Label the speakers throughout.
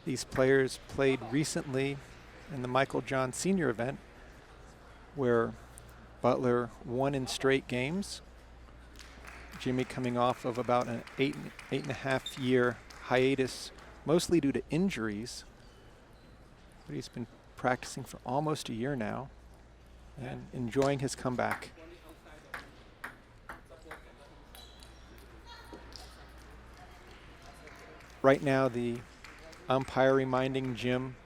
Speaker 1: These players played recently in the Michael John Sr. event, where Butler won in straight games. Jimmy coming off of about an eight and a half year hiatus, mostly due to injuries. But he's been practicing for almost a year now and enjoying his comeback. Right now, the umpire reminding Jim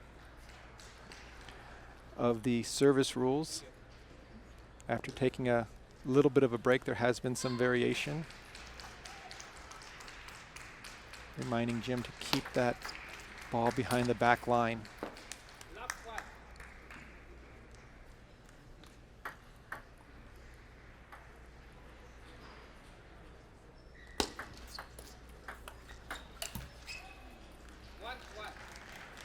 Speaker 1: of the service rules. After taking a little bit of a break, there has been some variation. Reminding Jim to keep that ball behind the back line.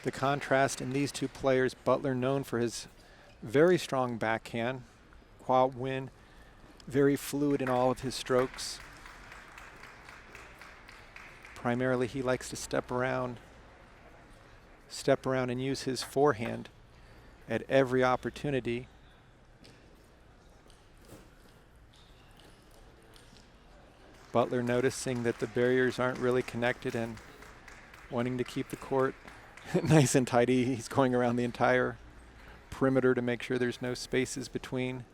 Speaker 1: The contrast in these two players, Butler known for his very strong backhand. Khoa Nguyen, very fluid in all of his strokes. Primarily he likes to step around and use his forehand at every opportunity. Butler noticing that the barriers aren't really connected and wanting to keep the court nice and tidy. He's going around the entire perimeter to make sure there's no spaces between.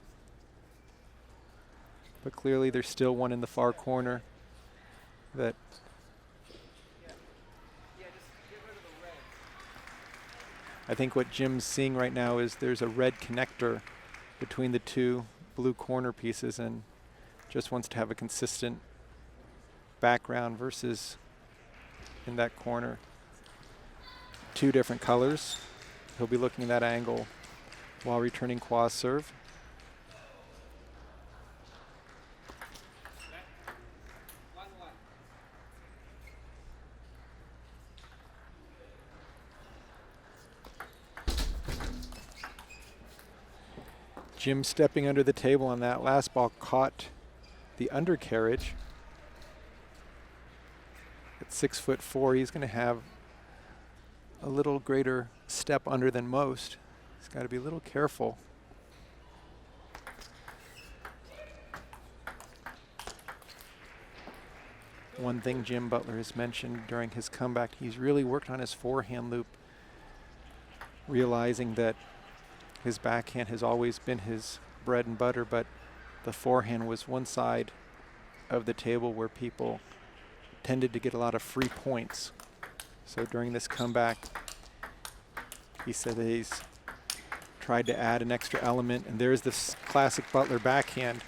Speaker 1: But clearly there's still one in the far corner that I think what Jim's seeing right now is there's a red connector between the two blue corner pieces and just wants to have a consistent background versus in that corner. Two different colors. He'll be looking at that angle while returning Khoa's serve. Jim stepping under the table on that last ball caught the undercarriage. At 6'4", he's going to have a little greater step under than most. He's got to be a little careful. One thing Jim Butler has mentioned during his comeback, he's really worked on his forehand loop, realizing that his backhand has always been his bread and butter, but the forehand was one side of the table where people tended to get a lot of free points. So during this comeback, he said that he's tried to add an extra element, and there's this classic Butler backhand.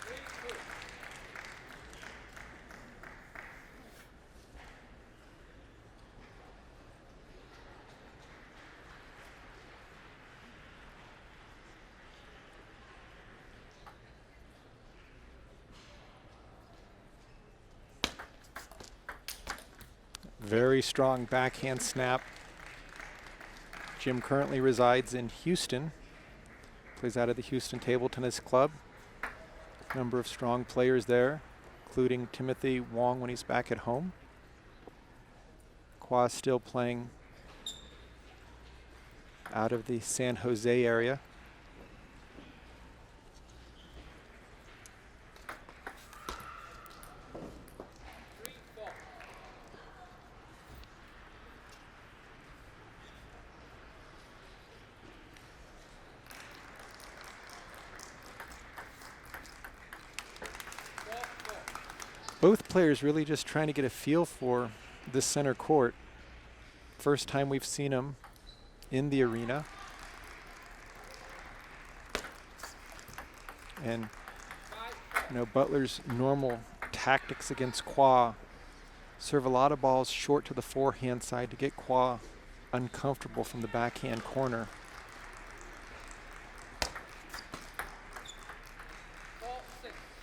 Speaker 1: Very strong backhand snap. Jim currently resides in Houston, plays out of the Houston Table Tennis Club. Number of strong players there, including Timothy Wong when he's back at home. Khoa still playing out of the San Jose area. Both players really just trying to get a feel for this center court. First time we've seen them in the arena. And you know, Butler's normal tactics against Khoa serve a lot of balls short to the forehand side to get Khoa uncomfortable from the backhand corner.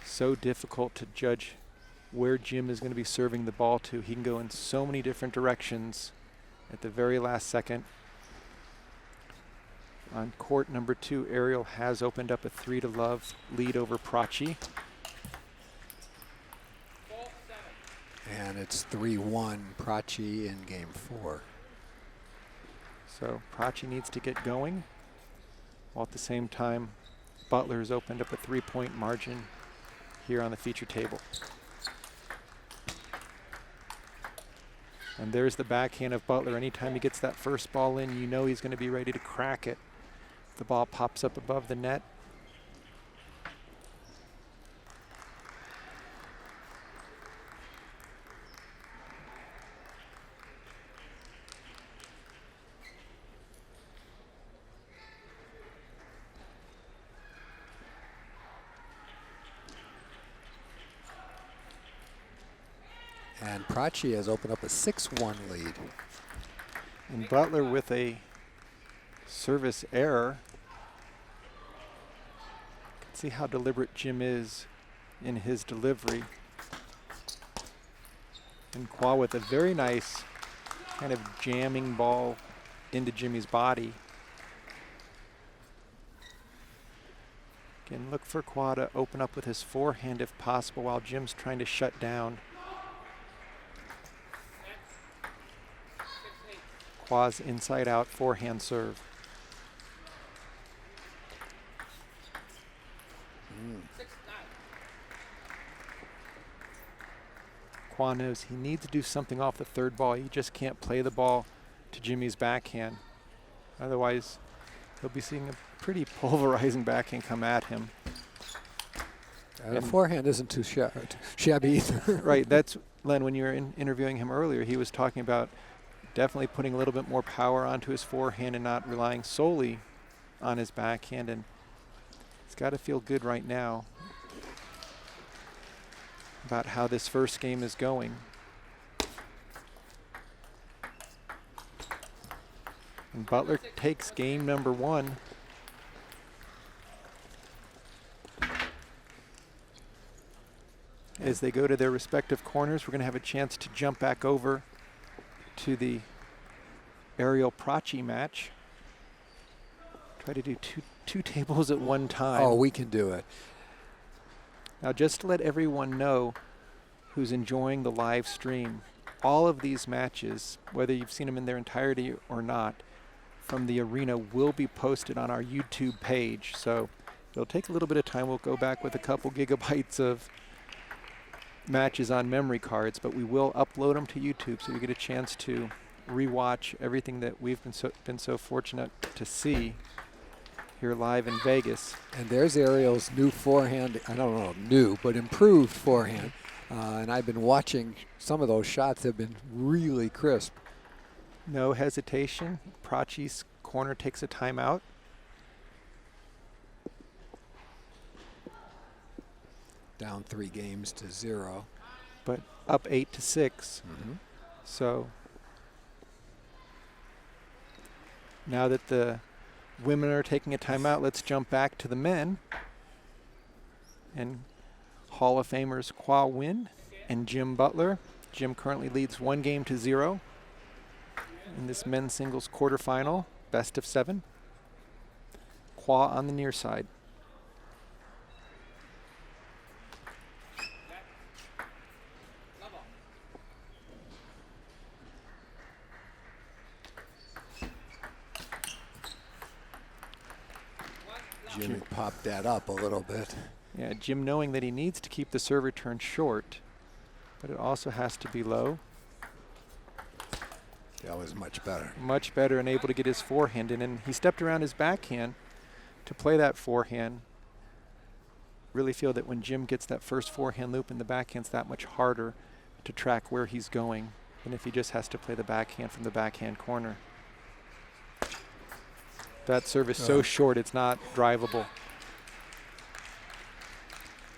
Speaker 1: So difficult to judge where Jim is going to be serving the ball to. He can go in so many different directions at the very last second. On court number 2, Ariel has opened up a 3-0 lead over Prachi.
Speaker 2: And it's 3-1 Prachi in game 4.
Speaker 1: So Prachi needs to get going, while at the same time, Butler's opened up a 3-point margin here on the feature table. And there's the backhand of Butler. Anytime he gets that first ball in, you know he's going to be ready to crack it. The ball pops up above the net.
Speaker 2: And Prachi has opened up a 6-1 lead.
Speaker 1: And Butler with a service error. You can see how deliberate Jim is in his delivery. And Khoa with a very nice kind of jamming ball into Jimmy's body. Again, look for Khoa to open up with his forehand if possible while Jim's trying to shut down. Khoa's inside-out forehand serve. Khoa knows he needs to do something off the third ball. He just can't play the ball to Jimmy's backhand. Otherwise, he'll be seeing a pretty pulverizing backhand come at him.
Speaker 2: The forehand isn't too shabby either.
Speaker 1: Right, that's, Len, when you were interviewing him earlier, he was talking about definitely putting a little bit more power onto his forehand and not relying solely on his backhand. And it's got to feel good right now about how this first game is going. And Butler takes game number 1. As they go to their respective corners, we're going to have a chance to jump back over to the Ariel Prachi match. Try to do two tables at one time.
Speaker 2: Oh, we can do it.
Speaker 1: Now, just to let everyone know who's enjoying the live stream, all of these matches, whether you've seen them in their entirety or not, from the arena will be posted on our YouTube page. So it'll take a little bit of time. We'll go back with a couple gigabytes of matches on memory cards, but we will upload them to YouTube so you get a chance to rewatch everything that we've been so fortunate to see here live in Vegas.
Speaker 2: And there's Ariel's new forehand. I don't know, new, but improved forehand. And I've been watching some of those shots have been really crisp.
Speaker 1: No hesitation. Prachi's corner takes a timeout.
Speaker 2: Down 3 games to 0.
Speaker 1: But up 8-6.
Speaker 2: Mm-hmm.
Speaker 1: So now that the women are taking a timeout, let's jump back to the men. And Hall of Famers Khoa Nguyen and Jim Butler. Jim currently leads 1-0 in this men's singles quarterfinal, best of 7. Khoa on the near side.
Speaker 2: Jimmy popped that up a little bit.
Speaker 1: Yeah, Jim knowing that he needs to keep the serve return short, but it also has to be low.
Speaker 2: That was much better.
Speaker 1: Much better and able to get his forehand in. And he stepped around his backhand to play that forehand. Really feel that when Jim gets that first forehand loop in the backhand, it's that much harder to track where he's going than if he just has to play the backhand from the backhand corner. That serve is so short, it's not drivable.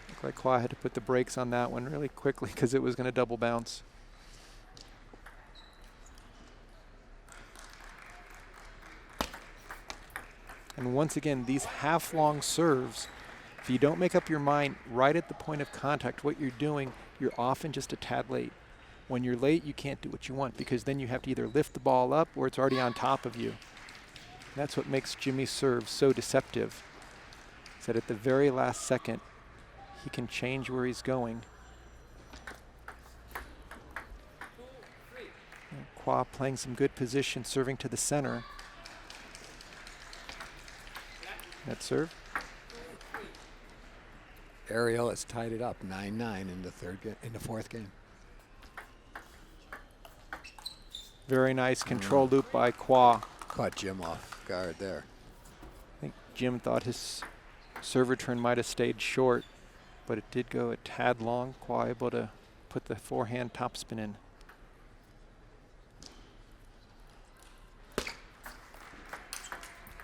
Speaker 1: Looked like Khoa had to put the brakes on that one really quickly because it was going to double bounce. And once again, these half-long serves, if you don't make up your mind right at the point of contact what you're doing, you're often just a tad late. When you're late, you can't do what you want because then you have to either lift the ball up or it's already on top of you. That's what makes Jimmy's serve so deceptive, is that at the very last second, he can change where he's going. Khoa playing some good position, serving to the center. net serve.
Speaker 2: Ariel has tied it up 9-9 in the fourth game.
Speaker 1: Very nice control loop by Khoa.
Speaker 2: Caught Jim off guard there.
Speaker 1: I think Jim thought his serve return might have stayed short, but it did go a tad long. Khoa able to put the forehand topspin in.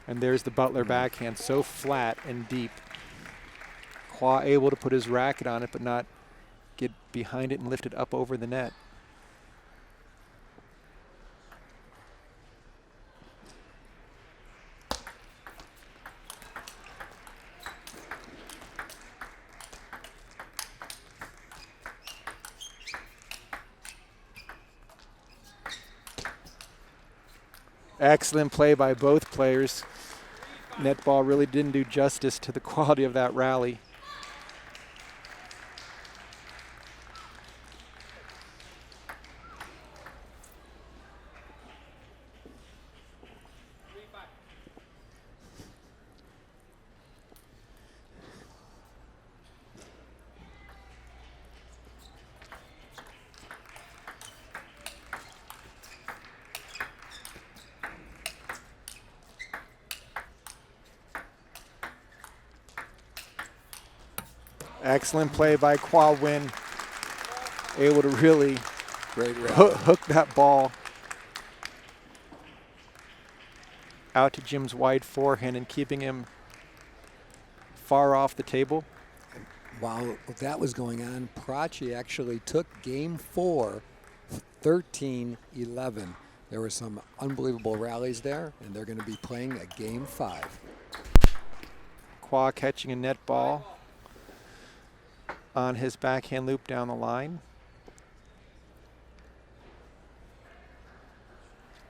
Speaker 1: And there's the Butler backhand, so flat and deep. Khoa able to put his racket on it, but not get behind it and lift it up over the net. Excellent play by both players. Netball really didn't do justice to the quality of that rally. Excellent play by Khoa Nguyen. Able to really hook that ball out to Jim's wide forehand and keeping him far off the table.
Speaker 2: While that was going on, Prachi actually took game 4, 13-11. There were some unbelievable rallies there, and they're going to be playing a game 5.
Speaker 1: Khoa catching a net ball on his backhand loop down the line.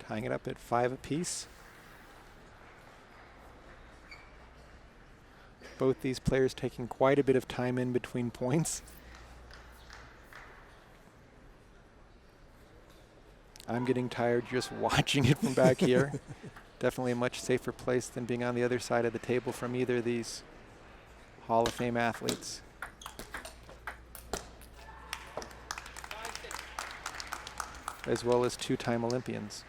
Speaker 1: Tying it up at 5 apiece. Both these players taking quite a bit of time in between points. I'm getting tired just watching it from back here. Definitely a much safer place than being on the other side of the table from either of these Hall of Fame athletes. As well as 2-time Olympians.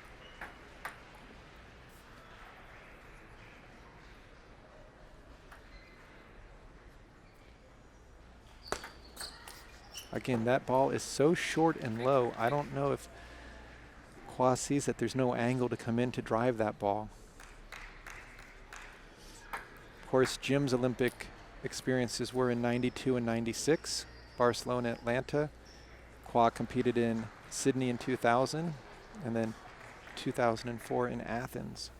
Speaker 1: Again, that ball is so short and low, I don't know if Khoa sees that there's no angle to come in to drive that ball. Of course, Jim's Olympic experiences were in '92 and '96, Barcelona, Atlanta. Khoa competed in Sydney in 2000, and then 2004 in Athens.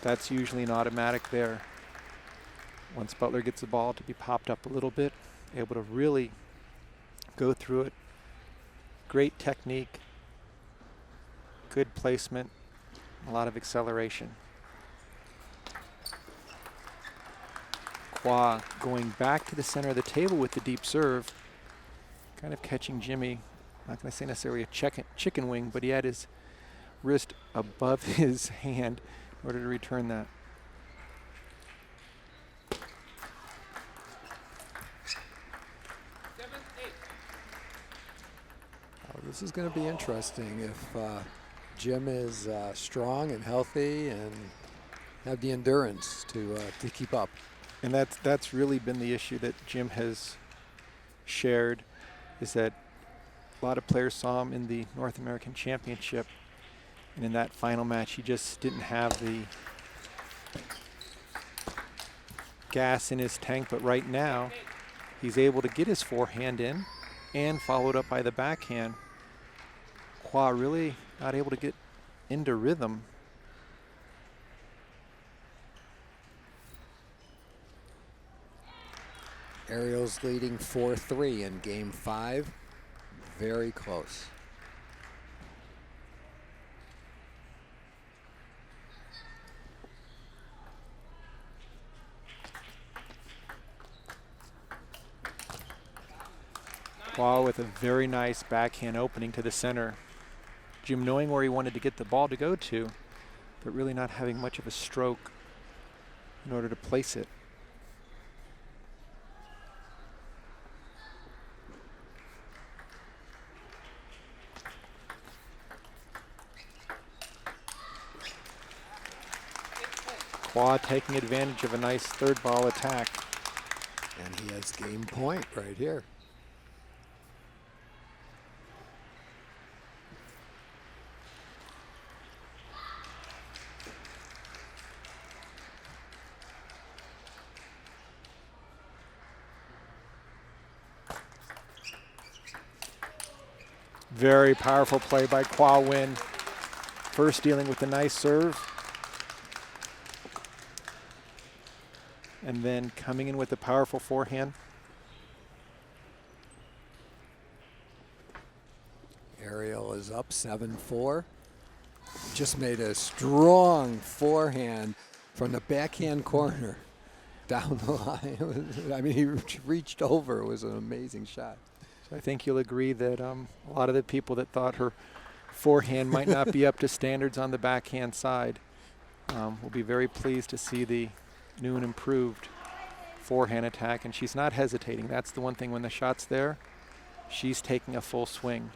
Speaker 1: That's usually an automatic there. Once Butler gets the ball to be popped up a little bit, able to really go through it. Great technique, good placement, a lot of acceleration. Khoa going back to the center of the table with the deep serve, kind of catching Jimmy, not going to say necessarily a chicken wing, but he had his wrist above his hand in order to return that.
Speaker 2: This is going to be interesting if Jim is strong and healthy and have the endurance to keep up.
Speaker 1: And that's really been the issue that Jim has shared, is that a lot of players saw him in the North American Championship, and in that final match he just didn't have the gas in his tank. But right now he's able to get his forehand in and followed up by the backhand. Khoa really not able to get into rhythm.
Speaker 2: Ariel's leading 4-3 in game 5. Very close.
Speaker 1: Khoa with a very nice backhand opening to the center. Jim knowing where he wanted to get the ball to go to, but really not having much of a stroke in order to place it. Khoa taking advantage of a nice third ball attack.
Speaker 2: And he has game point right here.
Speaker 1: Very powerful play by Khoa Nguyen. First dealing with a nice serve. And then coming in with a powerful forehand.
Speaker 2: Ariel is up 7-4. Just made a strong forehand from the backhand corner down the line. I mean, he reached over. It was an amazing shot.
Speaker 1: So I think you'll agree that a lot of the people that thought her forehand might not be up to standards on the backhand side will be very pleased to see the new and improved forehand attack. And she's not hesitating. That's the one thing when the shot's there, she's taking a full swing.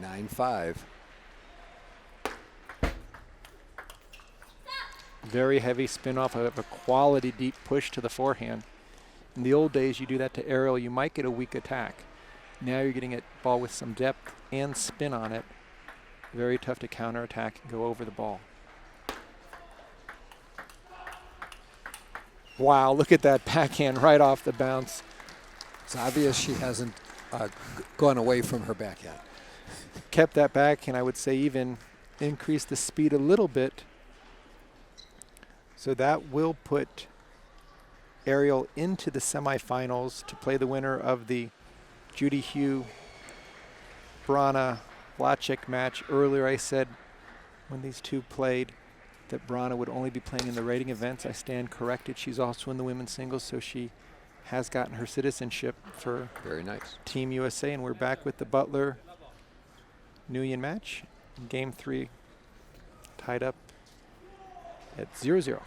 Speaker 2: Nine-five.
Speaker 1: Very heavy spin off of a quality deep push to the forehand. In the old days, you do that to Ariel, you might get a weak attack. Now you're getting a ball with some depth and spin on it. Very tough to counterattack and go over the ball. Wow, look at that backhand right off the bounce.
Speaker 2: It's obvious she hasn't gone away from her backhand.
Speaker 1: Kept that backhand, I would say even increased the speed a little bit. So that will put Ariel into the semifinals to play the winner of the Judy Hugh Brana Vlacek match. Earlier I said when these two played that Brana would only be playing in the rating events. I stand corrected. She's also in the women's singles, so she has gotten her citizenship for
Speaker 2: very nice
Speaker 1: Team USA. And we're back with the Butler Nguyen match. Game 3 tied up at 0-0.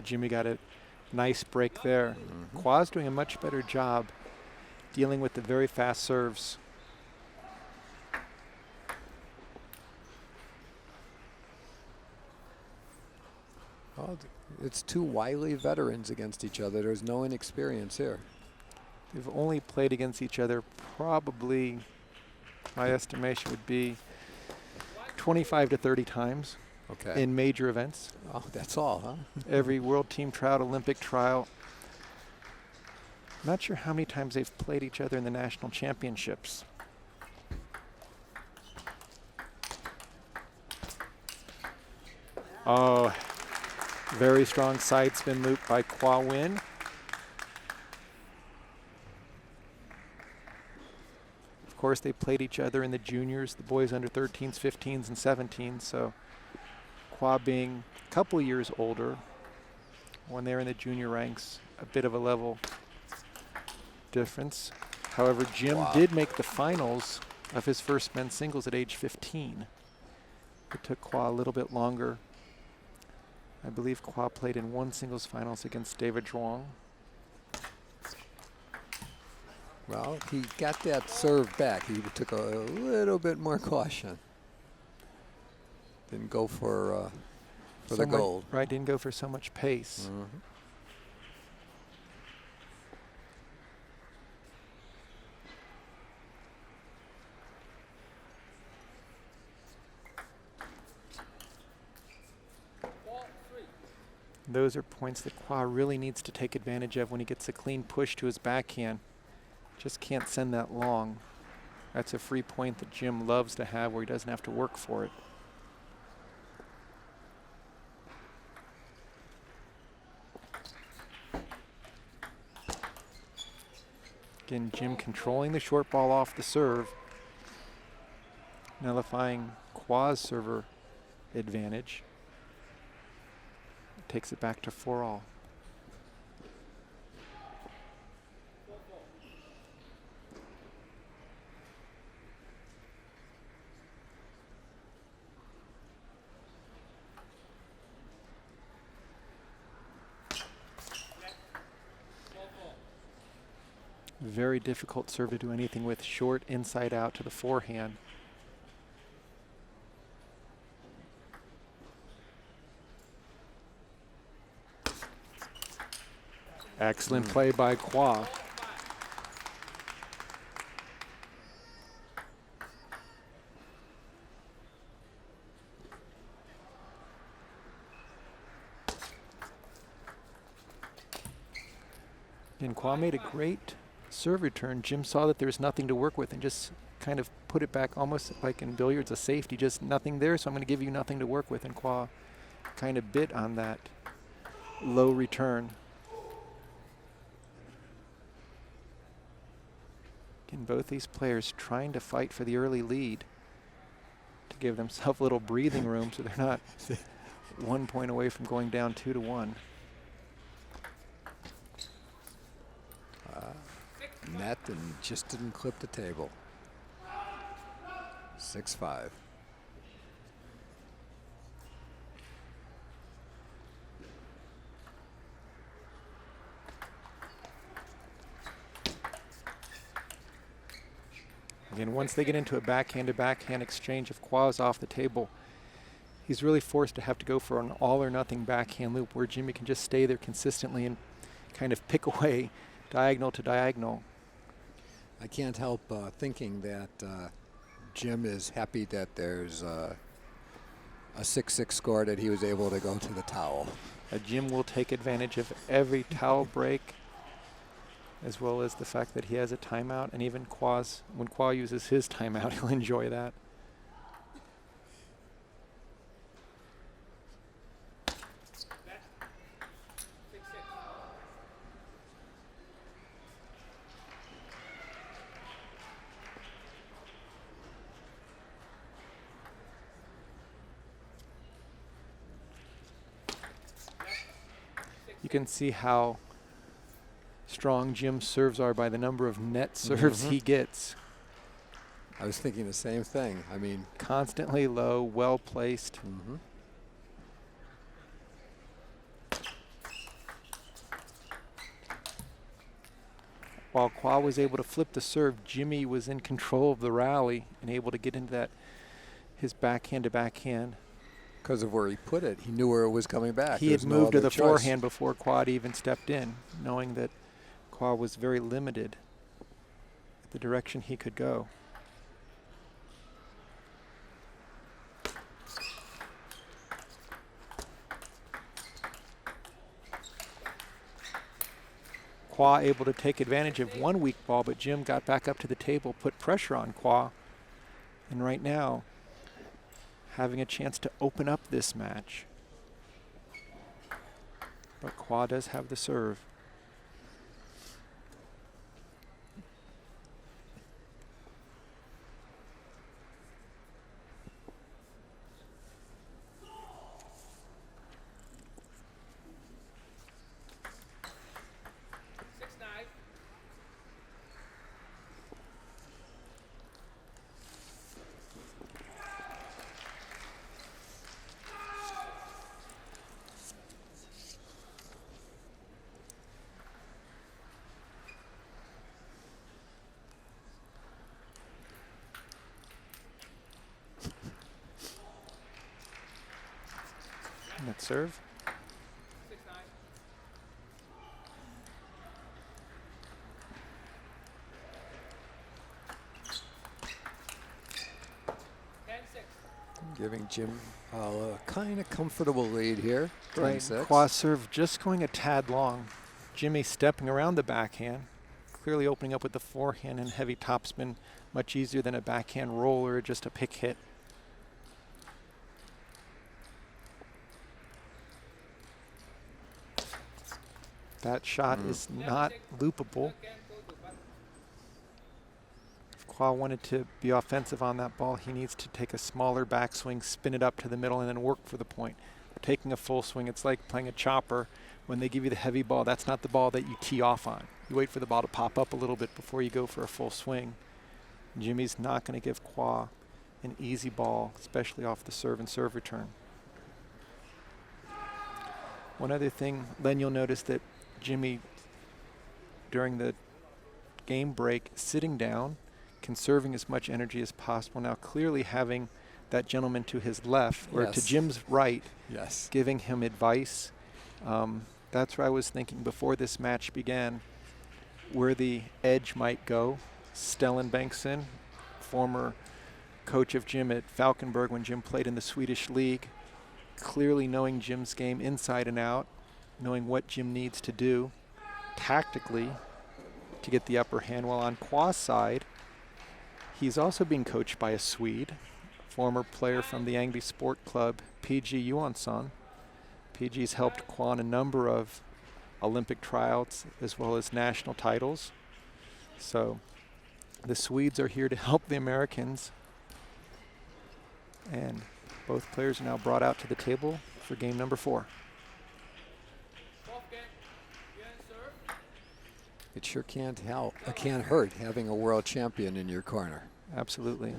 Speaker 1: Jimmy got a nice break there. Khoa's doing a much better job dealing with the very fast serves.
Speaker 2: Well, it's two wily veterans against each other. There's no inexperience here.
Speaker 1: They've only played against each other probably, my estimation would be 25 to 30 times.
Speaker 2: Okay.
Speaker 1: In major events.
Speaker 2: Oh, that's all, huh?
Speaker 1: Every World Team Trial, Olympic trial. Not sure how many times they've played each other in the national championships. Oh, very strong side spin loop by Khoa Nguyen. Of course, they played each other in the juniors, the boys under 13s, 15s, and 17s. So Khoa being a couple years older, when they're in the junior ranks, a bit of a level difference. However, Jim did make the finals of his first men's singles at age 15. It took Khoa a little bit longer. I believe Khoa played in one singles finals against David Zhuang.
Speaker 2: Well, he got that serve back. He took a little bit more caution. Didn't go for the gold.
Speaker 1: Right, didn't go for so much pace. Those are points that Khoa really needs to take advantage of when he gets a clean push to his backhand. Just can't send that long. That's a free point that Jim loves to have where he doesn't have to work for it. Again, Jim controlling the short ball off the serve, nullifying Khoa's server advantage. Takes it back to 4-all. Very difficult serve to do anything with. Short inside out to the forehand. Excellent play by Khoa. And Khoa made a great serve return. Jim saw that there was nothing to work with and just kind of put it back almost like in billiards, a safety, just nothing there, so I'm going to give you nothing to work with. And Khoa kind of bit on that low return. Again, both these players trying to fight for the early lead to give themselves a little breathing room so they're not 1 point away from going down 2-1.
Speaker 2: Net and just didn't clip the table. 6-5.
Speaker 1: Again, once they get into a backhand-to-backhand exchange, if Khoa's off the table, he's really forced to have to go for an all-or-nothing backhand loop where Jimmy can just stay there consistently and kind of pick away diagonal to diagonal.
Speaker 2: I can't help thinking that Jim is happy that there's a 6-6 score, that he was able to go to the towel.
Speaker 1: Jim will take advantage of every towel break, as well as the fact that he has a timeout, and even when Khoa uses his timeout, he'll enjoy that. You can see how strong Jim's serves are by the number of net serves he gets.
Speaker 2: I was thinking the same thing. I mean,
Speaker 1: constantly low, well placed. While Khoa was able to flip the serve, Jimmy was in control of the rally and able to get into his backhand to backhand.
Speaker 2: Because of where he put it, he knew where it was coming back.
Speaker 1: He had moved to the forehand before Khoa even stepped in, knowing that Khoa was very limited at the direction he could go. Khoa able to take advantage of one weak ball, but Jim got back up to the table, put pressure on Khoa, and right now having a chance to open up this match. But Khoa does have the serve. Net serve.
Speaker 2: giving Jim a kind of comfortable lead here.
Speaker 1: Right.
Speaker 2: 10-6.
Speaker 1: Khoa serve just going a tad long. Jimmy stepping around the backhand, clearly opening up with the forehand and heavy topspin, much easier than a backhand roll or just a pick hit. That shot is not loopable. If Khoa wanted to be offensive on that ball, he needs to take a smaller backswing, spin it up to the middle, and then work for the point. Taking a full swing, it's like playing a chopper. When they give you the heavy ball, that's not the ball that you tee off on. You wait for the ball to pop up a little bit before you go for a full swing. Jimmy's not going to give Khoa an easy ball, especially off the serve and serve return. One other thing, Len, you'll notice that Jimmy, during the game break, sitting down, conserving as much energy as possible. Now clearly having that gentleman to his left, or to Jim's right, giving him advice. That's where I was thinking before this match began, where the edge might go. Stellan Bengtsson, former coach of Jim at Falkenberg when Jim played in the Swedish league, clearly knowing Jim's game inside and out, knowing what Jim needs to do tactically to get the upper hand. While on Khoa's side, he's also being coached by a Swede, former player from the Angby Sport Club, PG Johansson. PG's helped Khoa in a number of Olympic tryouts as well as national titles. So the Swedes are here to help the Americans. And both players are now brought out to the table for game number 4.
Speaker 2: It sure can't hurt having a world champion in your corner.
Speaker 1: Absolutely.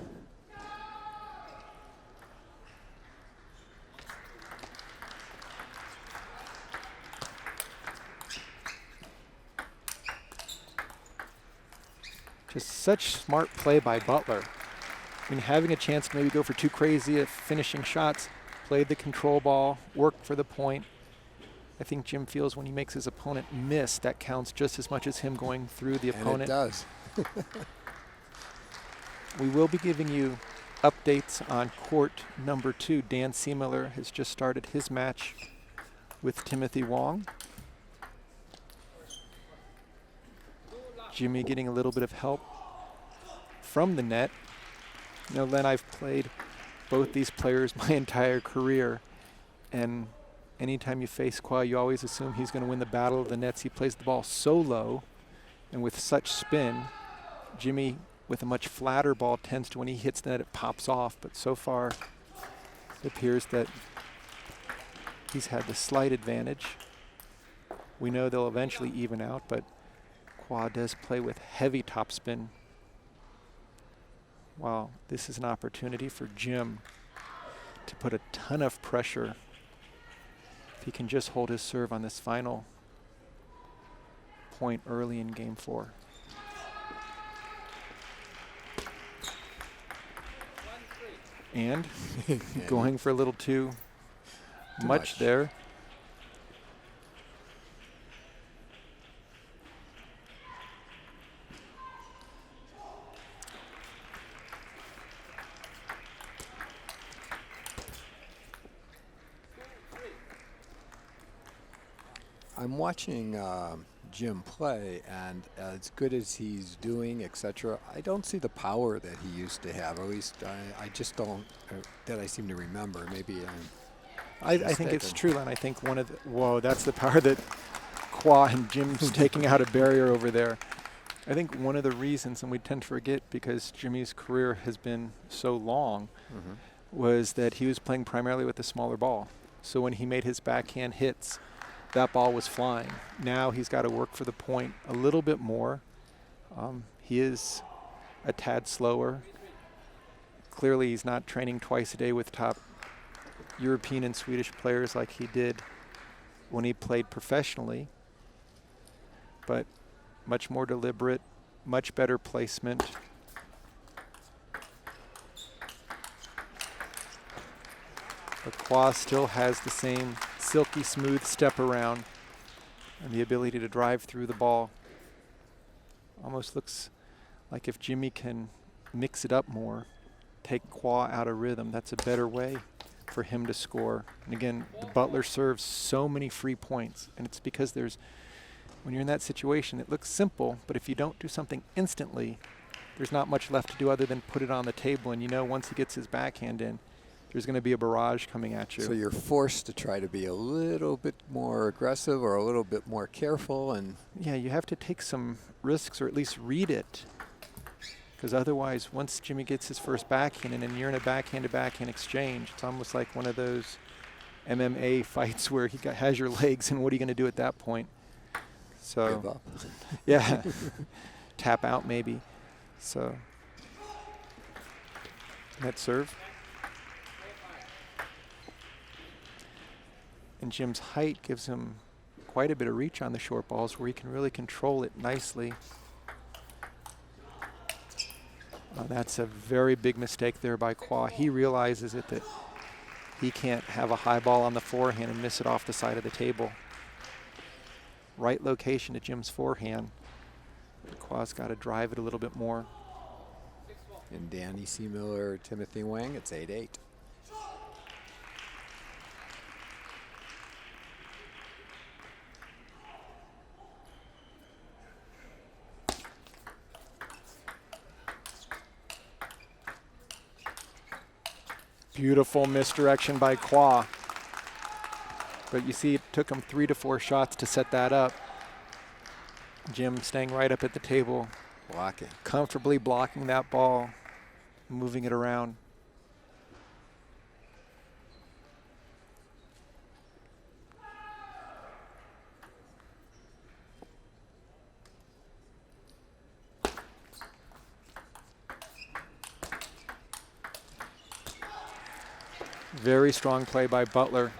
Speaker 1: Just such smart play by Butler. I mean, having a chance to maybe go for too crazy at finishing shots, played the control ball, worked for the point. I think Jim feels when he makes his opponent miss, that counts just as much as him going through the opponent.
Speaker 2: And it does.
Speaker 1: We will be giving you updates on court number 2. Dan Seemiller has just started his match with Timothy Wong. Jimmy getting a little bit of help from the net. You know, Len, I've played both these players my entire career, and anytime you face Khoa, you always assume he's going to win the battle of the nets. He plays the ball so low and with such spin. Jimmy, with a much flatter ball, tends to, when he hits the net, it pops off. But so far, it appears that he's had the slight advantage. We know they'll eventually even out, but Khoa does play with heavy topspin. Wow, this is an opportunity for Jim to put a ton of pressure if he can just hold his serve on this final point early in game 4. And going for a little too much there.
Speaker 2: I'm watching Jim play, and as good as he's doing, etc., I don't see the power that he used to have. At least I just don't, that I seem to remember. Maybe
Speaker 1: I think it's true, and I think one of the, whoa, that's the power that Khoa and Jim's taking out a barrier over there. I think one of the reasons, and we tend to forget because Jimmy's career has been so long, was that he was playing primarily with a smaller ball. So when he made his backhand hits, that ball was flying. Now he's got to work for the point a little bit more. He is a tad slower. Clearly he's not training twice a day with top European and Swedish players like he did when he played professionally, but much more deliberate, much better placement. But Khoa still has the same silky smooth step around and the ability to drive through the ball. Almost looks like if Jimmy can mix it up more, take Khoa out of rhythm. That's a better way for him to score. And again, the Butler serves so many free points, and it's because when you're in that situation, it looks simple, but if you don't do something instantly, there's not much left to do other than put it on the table. And you know, once he gets his backhand in, there's going to be a barrage coming at you.
Speaker 2: So you're forced to try to be a little bit more aggressive or a little bit more careful. And
Speaker 1: yeah, you have to take some risks or at least read it. Because otherwise, once Jimmy gets his first backhand in and you're in a backhand-to-backhand exchange, it's almost like one of those MMA fights where he has your legs, and what are you going to do at that point? So,
Speaker 2: give up.
Speaker 1: yeah, tap out maybe. So, net serve. And Jim's height gives him quite a bit of reach on the short balls where he can really control it nicely. That's a very big mistake there by Khoa. He realizes it, that he can't have a high ball on the forehand and miss it off the side of the table. Right location to Jim's forehand. Khoa's got to drive it a little bit more.
Speaker 2: And Danny C. Miller, Timothy Wang, it's 8-8.
Speaker 1: Beautiful misdirection by Khoa. But you see, it took him 3 to 4 shots to set that up. Jim staying right up at the table.
Speaker 2: Blocking.
Speaker 1: Comfortably blocking that ball, moving it around. Very strong play by Butler.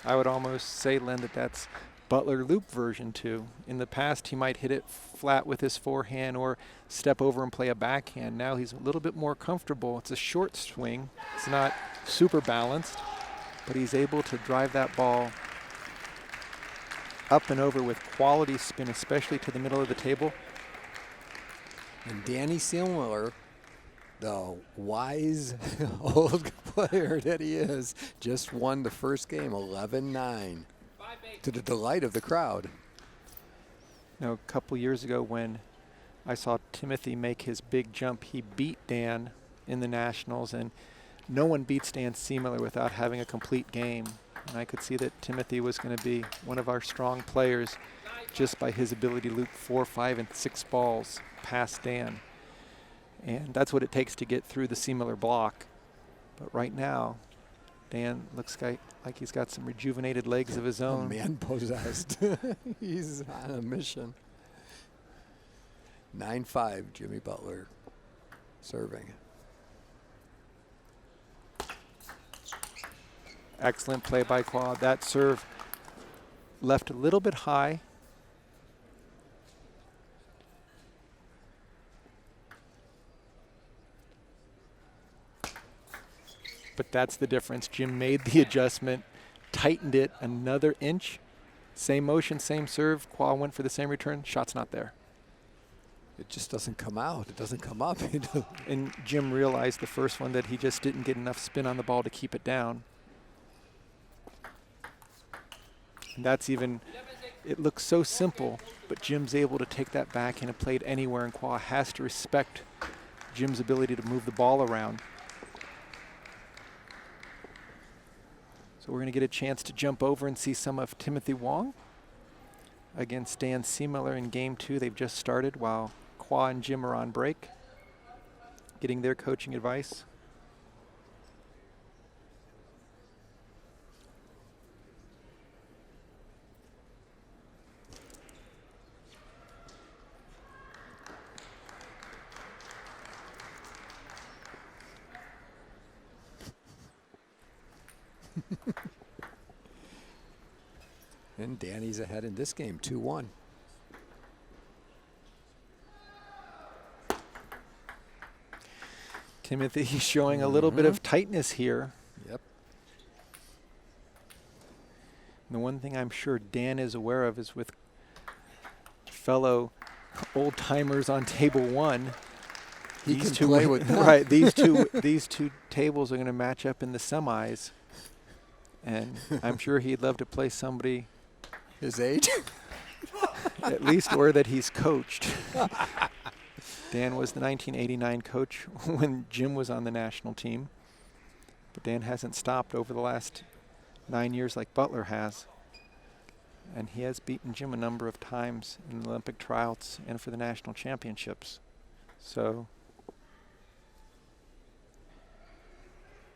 Speaker 1: I would almost say, Len, that that's Butler loop version 2. In the past, he might hit it flat with his forehand or step over and play a backhand. Now he's a little bit more comfortable. It's a short swing. It's not super balanced, but he's able to drive that ball up and over with quality spin, especially to the middle of the table.
Speaker 2: And Danny Seelmiller, the wise old player that he is, just won the first game 11-9 to the delight of the crowd.
Speaker 1: You know, a couple years ago when I saw Timothy make his big jump, he beat Dan in the Nationals, and no one beats Dan Seemiller without having a complete game. And I could see that Timothy was going to be one of our strong players just by his ability to loop 4, 5, and 6 balls past Dan. And that's what it takes to get through the Seemiller block. But right now, Dan looks like he's got some rejuvenated legs of his own.
Speaker 2: Man possessed. He's on a mission. 9-5, Jimmy Butler serving.
Speaker 1: Excellent play by Khoa. That serve left a little bit high. But that's the difference. Jim made the adjustment, tightened it another inch. Same motion, same serve. Khoa went for the same return. Shot's not there.
Speaker 2: It just doesn't come out. It doesn't come up.
Speaker 1: And Jim realized the first one that he just didn't get enough spin on the ball to keep it down. And that's even, it looks so simple, but Jim's able to take that backhand and play it anywhere, and Khoa has to respect Jim's ability to move the ball around. So we're going to get a chance to jump over and see some of Timothy Wong against Dan Seemiller in Game 2. They've just started while Khoa and Jim are on break, getting their coaching advice.
Speaker 2: And Danny's ahead in this game, 2-1.
Speaker 1: Timothy showing a little bit of tightness here.
Speaker 2: Yep.
Speaker 1: And the one thing I'm sure Dan is aware of is with fellow old timers on table 1,
Speaker 2: He
Speaker 1: these
Speaker 2: can
Speaker 1: two
Speaker 2: play with them.
Speaker 1: right. These two tables are going to match up in the semis, and I'm sure he'd love to play somebody
Speaker 2: His age.
Speaker 1: at least, or that he's coached. Dan was the 1989 coach when Jim was on the national team, but Dan hasn't stopped over the last 9 years like Butler has. And he has beaten Jim a number of times in the Olympic tryouts and for the national championships. So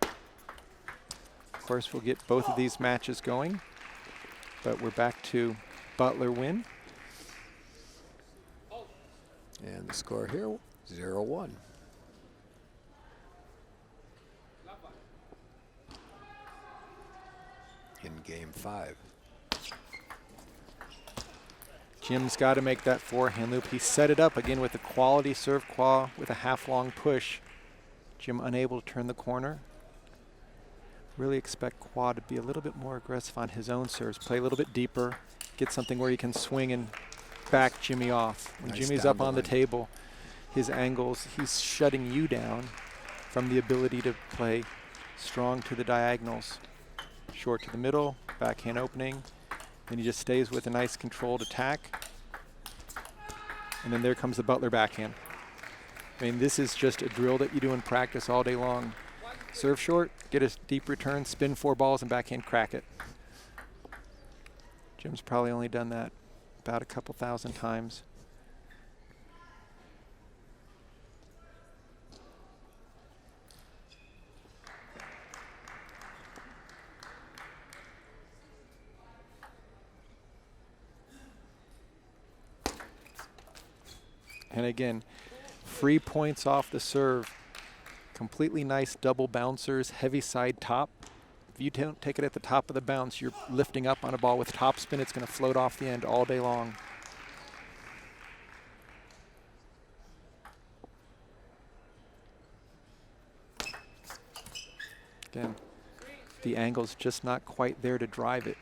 Speaker 1: of course we'll get both of these matches going, but we're back to Butler win.
Speaker 2: And the score here, 0-1. In game 5.
Speaker 1: Jim's got to make that forehand loop. He set it up again with a quality serve, Khoa with a half-long push. Jim unable to turn the corner. Really expect Khoa to be a little bit more aggressive on his own serves, play a little bit deeper, get something where he can swing and back Jimmy off. When
Speaker 2: Nice
Speaker 1: Jimmy's
Speaker 2: down
Speaker 1: up
Speaker 2: the
Speaker 1: on the
Speaker 2: line.
Speaker 1: table, his angles, he's shutting you down from the ability to play strong to the diagonals. Short to the middle, backhand opening. Then he just stays with a nice controlled attack. And then there comes the Butler backhand. I mean, this is just a drill that you do in practice all day long. Serve short, get a deep return, spin 4 balls, and backhand crack it. Jim's probably only done that about a couple thousand times. And again, free points off the serve. Completely nice double bouncers, heavy side top. If you don't take it at the top of the bounce, you're lifting up on a ball with top spin. It's going to float off the end all day long. Again, the angle's just not quite there to drive it.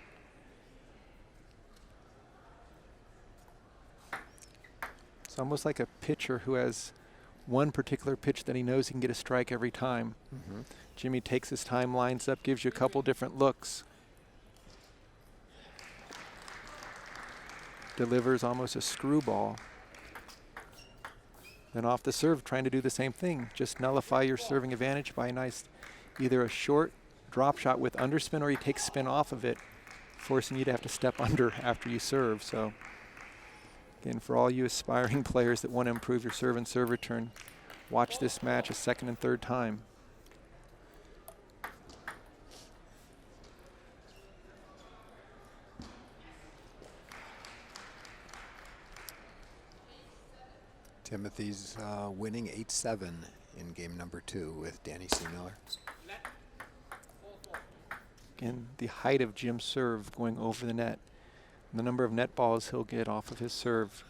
Speaker 1: It's almost like a pitcher who has one particular pitch that he knows he can get a strike every time.
Speaker 2: Mm-hmm.
Speaker 1: Jimmy takes his time, lines up, gives you a couple different looks. Delivers almost a screwball. Then off the serve, trying to do the same thing. Just nullify your serving advantage by a nice, either a short drop shot with underspin, or he takes spin off of it, forcing you to have to step under after you serve. So again, for all you aspiring players that want to improve your serve and serve return, watch this match a second and third time.
Speaker 2: Timothy's winning 8-7 in game number 2 with Danny C. Miller.
Speaker 1: Again, the height of Jim's serve going over the net, and the number of net balls he'll get off of his serve.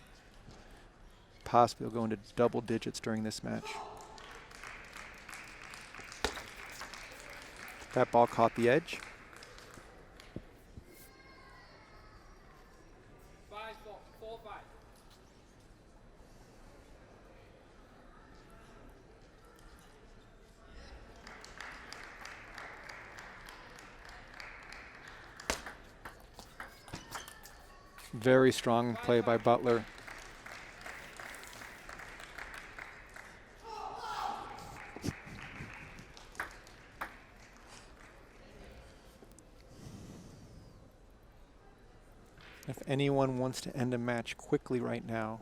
Speaker 1: Possibly he'll go into double digits during this match. That ball caught the edge. Very strong play by Butler. If anyone wants to end a match quickly right now,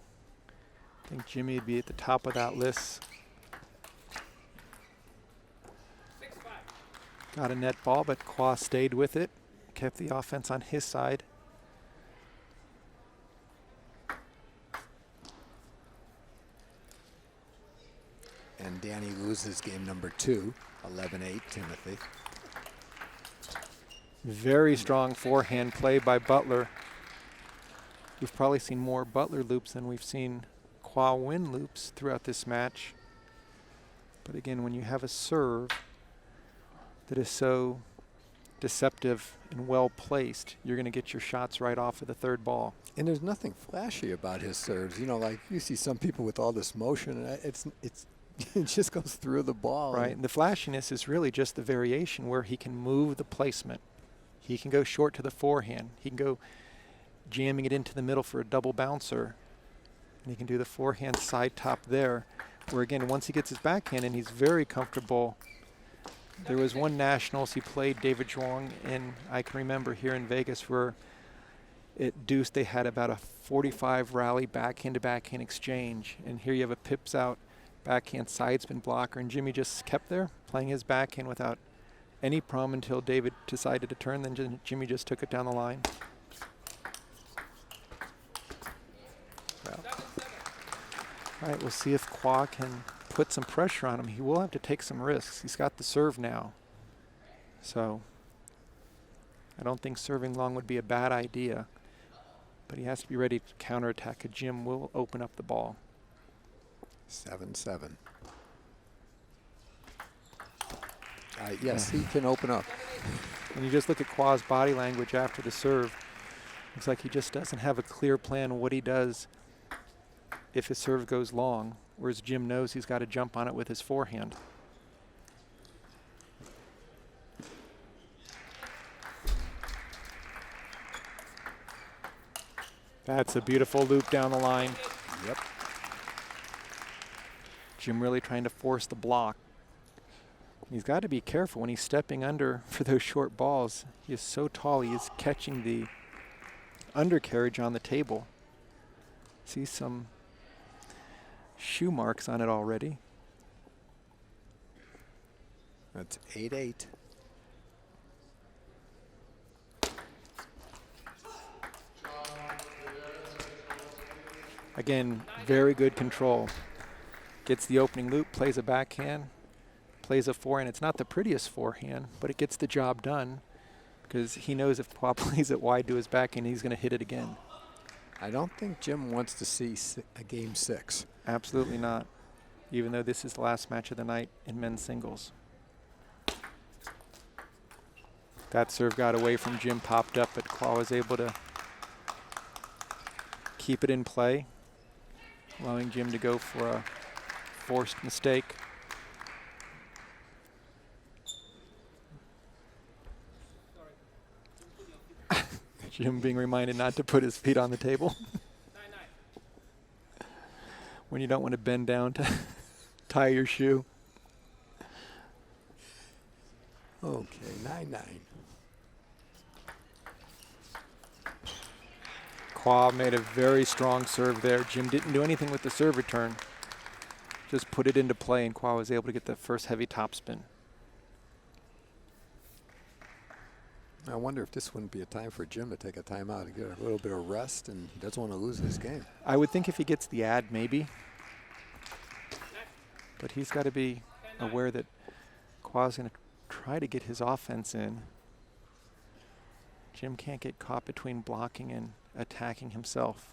Speaker 1: I think Jimmy would be at the top of that list. Got a net ball, but Khoa stayed with it, kept the offense on his side.
Speaker 2: And Danny loses game number 2, 11-8, Timothy.
Speaker 1: Very strong forehand play by Butler. We've probably seen more Butler loops than we've seen Khoa Nguyen loops throughout this match. But again, when you have a serve that is so deceptive and well placed, you're going to get your shots right off of the third ball.
Speaker 2: And there's nothing flashy about his serves. You know, like you see some people with all this motion, and it's It just goes through the ball.
Speaker 1: Right, and the flashiness is really just the variation where he can move the placement. He can go short to the forehand. He can go jamming it into the middle for a double bouncer. And he can do the forehand side top there, where again, once he gets his backhand in, he's very comfortable. There was one Nationals he played David Zhuang in, I can remember here in Vegas, where at deuce they had about a 45 rally backhand to backhand exchange. And here you have a pips out backhand side spin blocker, and Jimmy just kept there playing his backhand without any problem until David decided to turn. Then Jimmy just took it down the line. Well, all right, we'll see if Khoa can put some pressure on him. He will have to take some risks. He's got the serve now. So I don't think serving long would be a bad idea, but he has to be ready to counterattack. Jim will open up the ball.
Speaker 2: 7-7. Yes, he can open up.
Speaker 1: When you just look at Khoa's body language after the serve, looks like he just doesn't have a clear plan what he does if his serve goes long, whereas Jim knows he's got to jump on it with his forehand. That's a beautiful loop down the line.
Speaker 2: Yep.
Speaker 1: Jim really trying to force the block. He's got to be careful when he's stepping under for those short balls. He is so tall, he is catching the undercarriage on the table. See some shoe marks on it already.
Speaker 2: That's 8-8.
Speaker 1: Again, very good control. Gets the opening loop, plays a backhand, plays a forehand. It's not the prettiest forehand, but it gets the job done because he knows if Khoa plays it wide to his backhand, he's going to hit it again.
Speaker 2: I don't think Jim wants to see a game 6.
Speaker 1: Absolutely not, even though this is the last match of the night in men's singles. That serve got away from Jim, popped up, but Khoa was able to keep it in play, allowing Jim to go for a forced mistake. Jim being reminded not to put his feet on the table. When you don't want to bend down to tie your shoe.
Speaker 2: Okay, 9-9.
Speaker 1: Khoa made a very strong serve there. Jim didn't do anything with the serve return. Just put it into play, and Khoa was able to get the first heavy topspin.
Speaker 2: I wonder if this wouldn't be a time for Jim to take a timeout and get a little bit of rest, and he doesn't want to lose this game.
Speaker 1: I would think if he gets the ad, maybe. But he's got to be aware that Khoa's going to try to get his offense in. Jim can't get caught between blocking and attacking himself.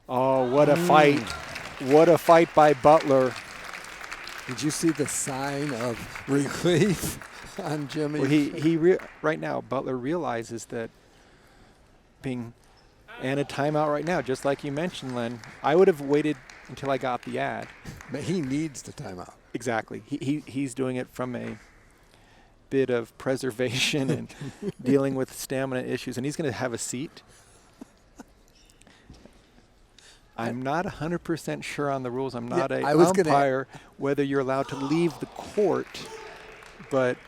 Speaker 1: Oh, what a fight. What a fight by Butler.
Speaker 2: Did you see the sign of relief on Jimmy?
Speaker 1: Well, right now, Butler realizes that being in a timeout right now, just like you mentioned, Len, I would have waited until I got the ad.
Speaker 2: But he needs the timeout.
Speaker 1: Exactly. He's doing it from a bit of preservation and dealing with stamina issues, and he's going to have a seat. I'm not 100% sure on the rules. I'm not an umpire whether you're allowed to leave the court, but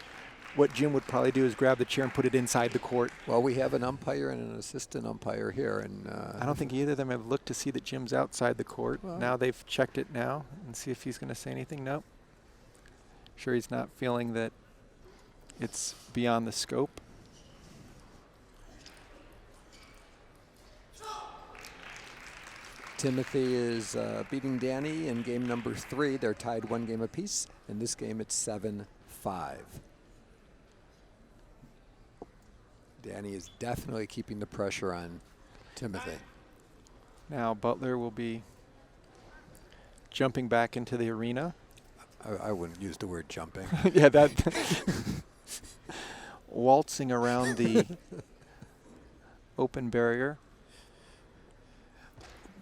Speaker 1: what Jim would probably do is grab the chair and put it inside the court.
Speaker 2: Well, we have an umpire and an assistant umpire here, and
Speaker 1: I don't think either of them have looked to see that Jim's outside the court.
Speaker 2: Well,
Speaker 1: now they've checked it now and see if he's going to say anything. Nope. Sure, he's not feeling that it's beyond the scope.
Speaker 2: Timothy is beating Danny in game number 3. They're tied 1 game apiece. In this game, it's 7-5. Danny is definitely keeping the pressure on Timothy.
Speaker 1: Now Butler will be jumping back into the arena.
Speaker 2: I wouldn't use the word jumping.
Speaker 1: Yeah, that waltzing around the open barrier.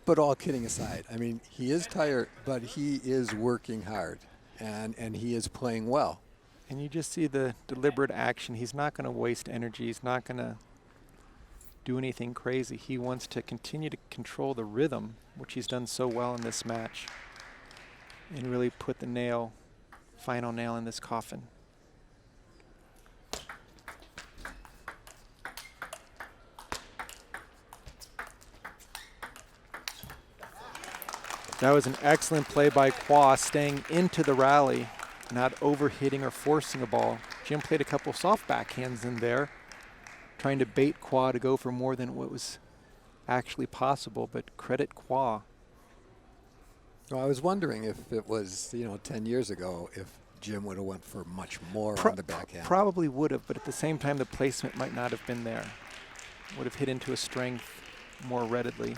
Speaker 2: But all kidding aside, I mean, he is tired, but he is working hard, and he is playing well.
Speaker 1: And you just see the deliberate action. He's not going to waste energy. He's not going to do anything crazy. He wants to continue to control the rhythm, which he's done so well in this match, and really put the final nail in this coffin. That was an excellent play by Khoa, staying into the rally, not overhitting or forcing a ball. Jim played a couple soft backhands in there, trying to bait Khoa to go for more than what was actually possible, but credit Khoa.
Speaker 2: Well, I was wondering if it was, 10 years ago, if Jim would have went for much more on the backhand.
Speaker 1: Probably would have, but at the same time, the placement might not have been there. Would have hit into a strength more readily.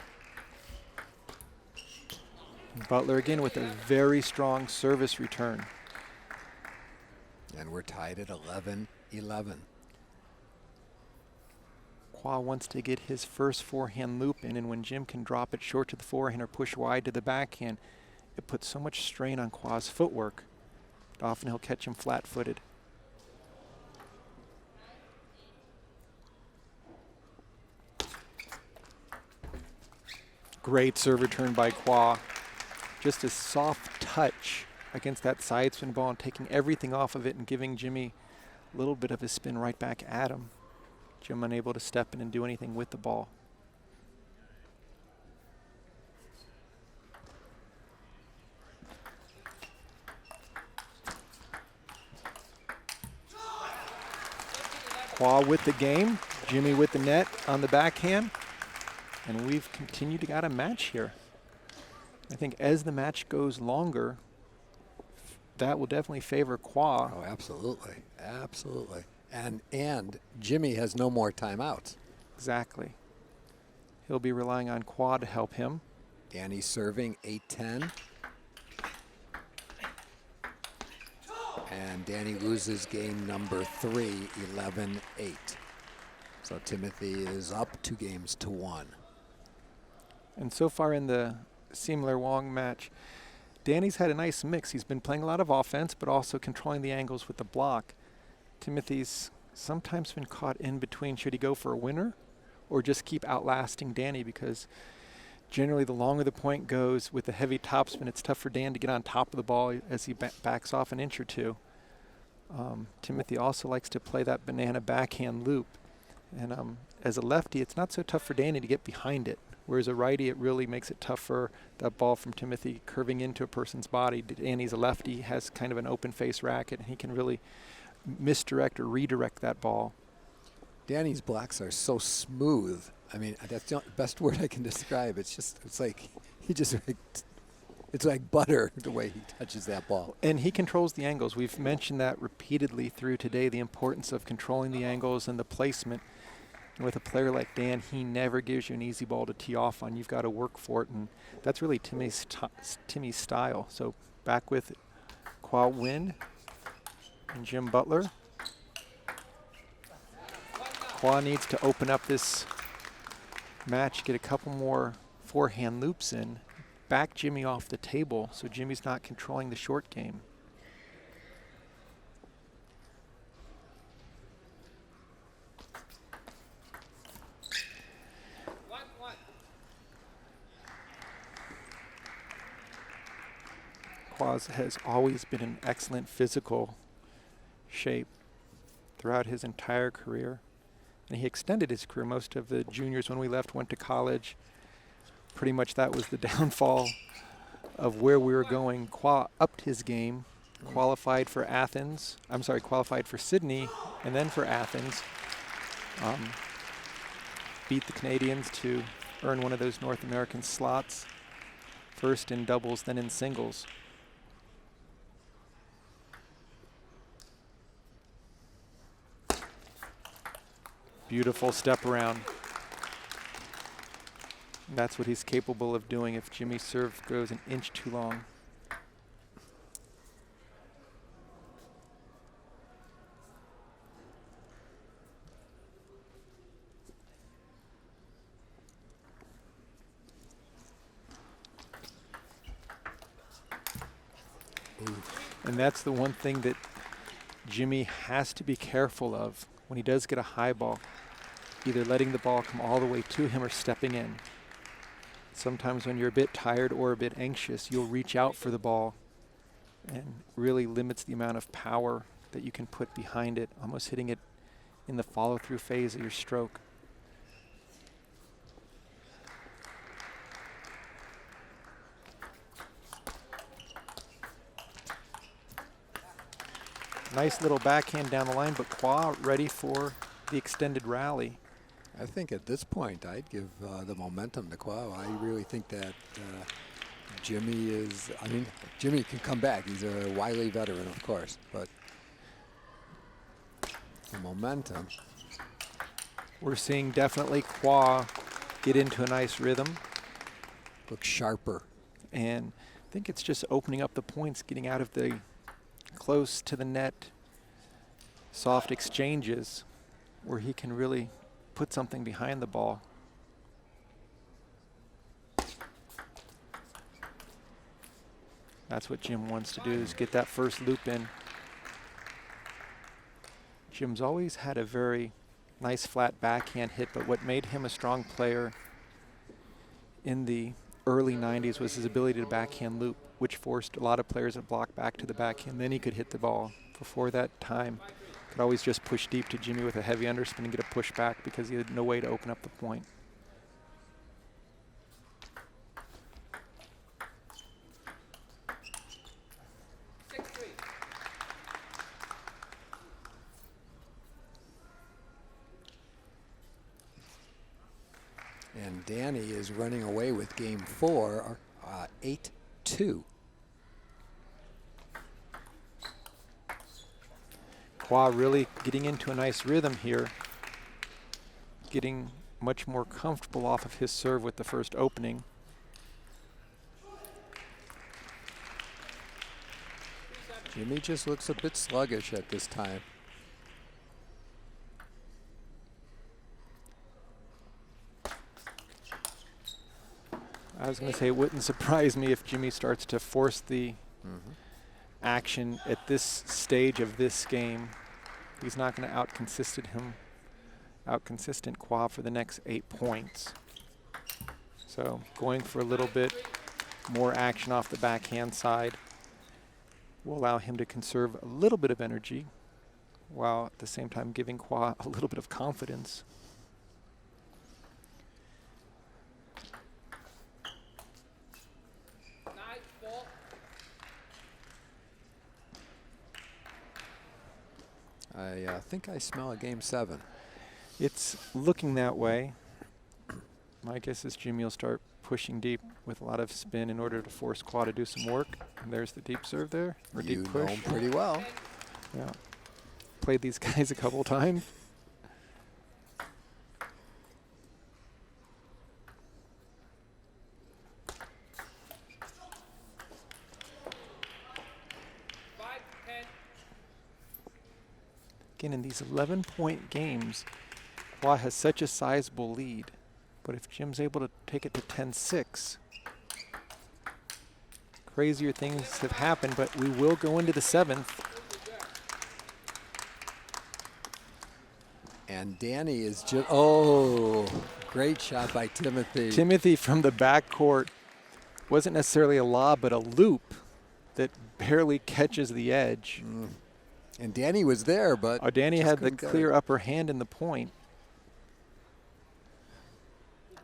Speaker 1: Butler again with a very strong service return.
Speaker 2: And we're tied at 11-11.
Speaker 1: Khoa wants to get his first forehand loop in, and when Jim can drop it short to the forehand or push wide to the backhand, it puts so much strain on Khoa's footwork. Often he'll catch him flat-footed. Great serve return by Khoa. Just a soft touch against that side spin ball and taking everything off of it and giving Jimmy a little bit of a spin right back at him. Jim unable to step in and do anything with the ball. Khoa with the game, Jimmy with the net on the backhand, and we've continued to got a match here. I think as the match goes longer, that will definitely favor Khoa.
Speaker 2: Oh, absolutely. Absolutely. And Jimmy has no more timeouts.
Speaker 1: Exactly. He'll be relying on Khoa to help him.
Speaker 2: Danny serving 8-10. And Danny loses game number 3, 11-8. So Timothy is up 2-1.
Speaker 1: And so far in the Seamler Wong match, Danny's had a nice mix. He's been playing a lot of offense, but also controlling the angles with the block. Timothy's sometimes been caught in between. Should he go for a winner or just keep outlasting Danny? Because generally the longer the point goes with the heavy topspin, it's tough for Dan to get on top of the ball as he backs off an inch or two. Timothy also likes to play that banana backhand loop. And as a lefty, it's not so tough for Danny to get behind it. Whereas a righty, it really makes it tough for that ball from Timothy curving into a person's body. Danny's a lefty, has kind of an open face racket, and he can really misdirect or redirect that ball.
Speaker 2: Danny's blocks are so smooth. I mean, that's the best word I can describe. It's like it's like butter the way he touches that ball.
Speaker 1: And he controls the angles. We've mentioned that repeatedly through today, the importance of controlling the angles and the placement. And with a player like Dan, he never gives you an easy ball to tee off on. You've got to work for it, and that's really Timmy's style. So back with Khoa Nguyen and Jim Butler. Khoa needs to open up this match, get a couple more forehand loops in, back Jimmy off the table so Jimmy's not controlling the short game. Khoa has always been in excellent physical shape throughout his entire career. And he extended his career. Most of the juniors when we left went to college. Pretty much that was the downfall of where we were going. Khoa upped his game, qualified for Sydney and then for Athens. Beat the Canadians to earn one of those North American slots, first in doubles, then in singles. Beautiful step around. And that's what he's capable of doing if Jimmy's serve goes an inch too long. And that's the one thing that Jimmy has to be careful of when he does get a high ball, either letting the ball come all the way to him or stepping in. Sometimes when you're a bit tired or a bit anxious, you'll reach out for the ball, and really limits the amount of power that you can put behind it, almost hitting it in the follow-through phase of your stroke. Nice little backhand down the line, but Khoa ready for the extended rally.
Speaker 2: I think at this point, I'd give the momentum to Khoa. I really think that Jimmy is, I mean, Jimmy can come back. He's a wily veteran, of course, but the momentum.
Speaker 1: We're seeing definitely Khoa get into a nice rhythm.
Speaker 2: Looks sharper.
Speaker 1: And I think it's just opening up the points, getting out of the close to the net, soft exchanges where he can really put something behind the ball. That's what Jim wants to do, is get that first loop in. Jim's always had a very nice flat backhand hit, but what made him a strong player in the early 90s was his ability to backhand loop, which forced a lot of players to block back to the backhand. Then he could hit the ball. Before that time, could always just push deep to Jimmy with a heavy underspin and get a push back because he had no way to open up the point.
Speaker 2: And Danny is running away with game 4, 8-2.
Speaker 1: Khoa really getting into a nice rhythm here, getting much more comfortable off of his serve with the first opening.
Speaker 2: Jimmy just looks a bit sluggish at this time.
Speaker 1: I was going to say it wouldn't surprise me if Jimmy starts to force the action at this stage of this game. He's not going to out-consistent Khoa for the next 8 points. So going for a little bit more action off the backhand side will allow him to conserve a little bit of energy while at the same time giving Khoa a little bit of confidence.
Speaker 2: I think I smell a game 7.
Speaker 1: It's looking that way. My guess is Jimmy will start pushing deep with a lot of spin in order to force Khoa to do some work. And there's the deep serve there, or
Speaker 2: You
Speaker 1: deep
Speaker 2: know
Speaker 1: push.
Speaker 2: him pretty well.
Speaker 1: Yeah, played these guys a couple times. Again, in these 11-point games, Khoa has such a sizable lead. But if Jim's able to take it to 10-6, crazier things have happened, but we will go into the 7th.
Speaker 2: And Danny is just, oh, great shot by Timothy.
Speaker 1: Timothy from the backcourt wasn't necessarily a lob, but a loop that barely catches the edge.
Speaker 2: And Danny was there, but
Speaker 1: Danny
Speaker 2: just
Speaker 1: had the
Speaker 2: couldn't get
Speaker 1: clear
Speaker 2: it.
Speaker 1: upper hand in the point.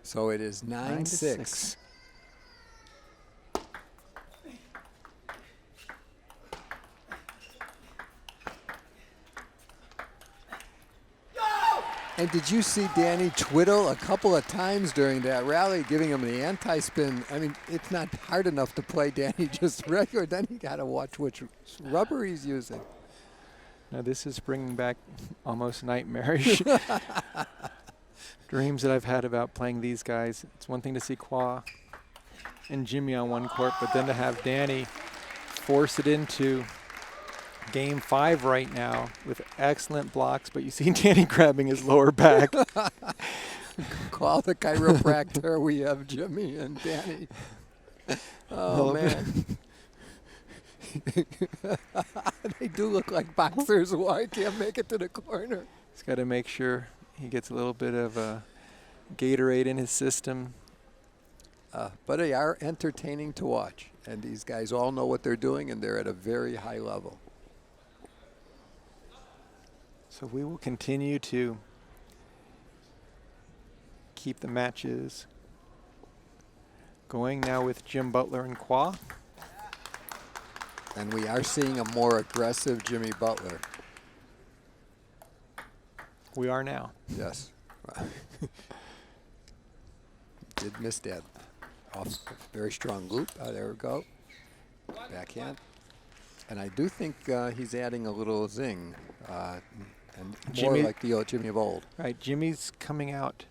Speaker 2: So it is 9-6. And did you see Danny twiddle a couple of times during that rally, giving him the anti-spin? I mean, it's not hard enough to play Danny just regular. Then you got to watch which rubber he's using.
Speaker 1: Now this is bringing back almost nightmarish dreams that I've had about playing these guys. It's one thing to see Khoa and Jimmy on one court, but then to have Danny force it into game 5 right now with excellent blocks, but you see Danny grabbing his lower back.
Speaker 2: Call the chiropractor. We have Jimmy and Danny. Oh, man. They do look like boxers. Why can't make it to the corner?
Speaker 1: He's got to make sure he gets a little bit of Gatorade in his system.
Speaker 2: But they are entertaining to watch. And these guys all know what they're doing, and they're at a very high level.
Speaker 1: So we will continue to keep the matches going now with Jim Butler and Khoa.
Speaker 2: And we are seeing a more aggressive Jimmy Butler.
Speaker 1: We are now.
Speaker 2: Yes. Did miss that. Off a very strong loop. There we go. Backhand. And I do think he's adding a little zing. And more
Speaker 1: Jimmy,
Speaker 2: like the old Jimmy of old.
Speaker 1: Right, Jimmy's coming out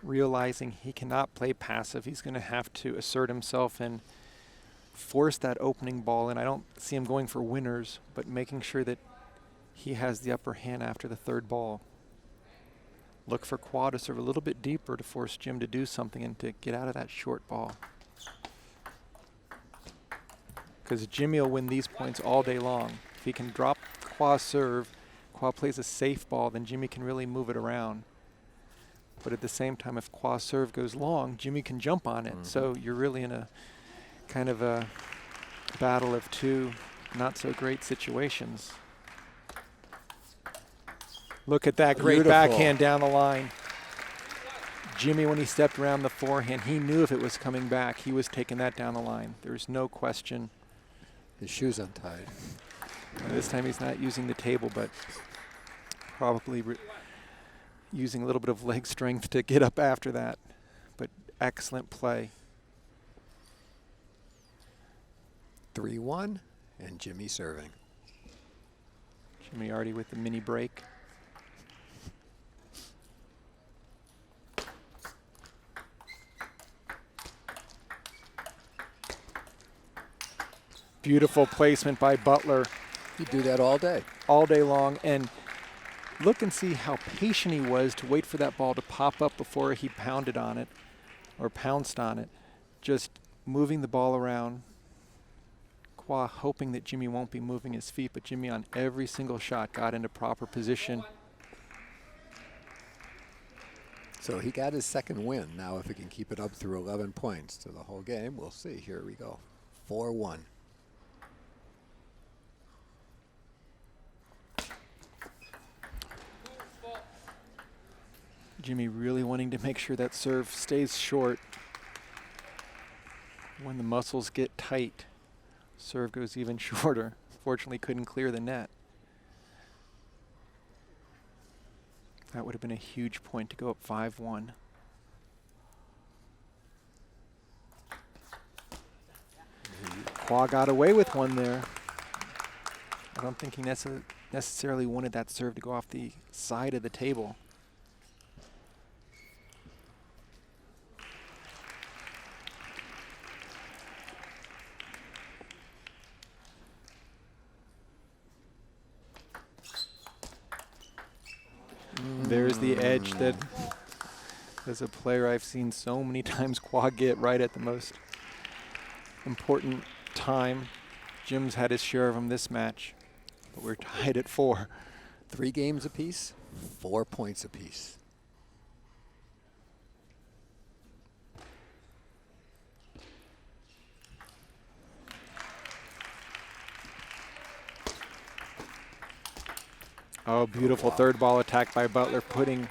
Speaker 1: realizing he cannot play passive. He's going to have to assert himself and force that opening ball. And I don't see him going for winners, but making sure that he has the upper hand after the third ball. Look for Khoa to serve a little bit deeper to force Jim to do something and to get out of that short ball. Because Jimmy will win these points all day long. If he can drop Khoa's serve, Khoa plays a safe ball, then Jimmy can really move it around. But at the same time, if Khoa's serve goes long, Jimmy can jump on it. So you're really in a kind of a battle of two not so great situations. Look at that great backhand down the line. Jimmy, when he stepped around the forehand, he knew if it was coming back, he was taking that down the line. There's no question.
Speaker 2: His shoes untied.
Speaker 1: This time he's not using the table, but probably using a little bit of leg strength to get up after that. But excellent play.
Speaker 2: 3-1, and Jimmy serving.
Speaker 1: Jimmy already with the mini break. Beautiful placement by Butler.
Speaker 2: You do that all day.
Speaker 1: All day long. And look and see how patient he was to wait for that ball to pop up before he pounded on it or pounced on it. Just moving the ball around. Khoa hoping that Jimmy won't be moving his feet, but Jimmy on every single shot got into proper position.
Speaker 2: So he got his second win. Now if he can keep it up through 11 points to the whole game, we'll see. Here we go. 4-1.
Speaker 1: Jimmy really wanting to make sure that serve stays short. When the muscles get tight, serve goes even shorter. Fortunately, couldn't clear the net. That would have been a huge point to go up 5-1. Khoa got away with one there. I don't think he necessarily wanted that serve to go off the side of the table. There's the edge that, as a player, I've seen so many times Khoa get right at the most important time. Jim's had his share of them this match, but we're tied at 4.
Speaker 2: 3 games apiece, 4 points apiece.
Speaker 1: Oh, beautiful third ball attack by Butler, putting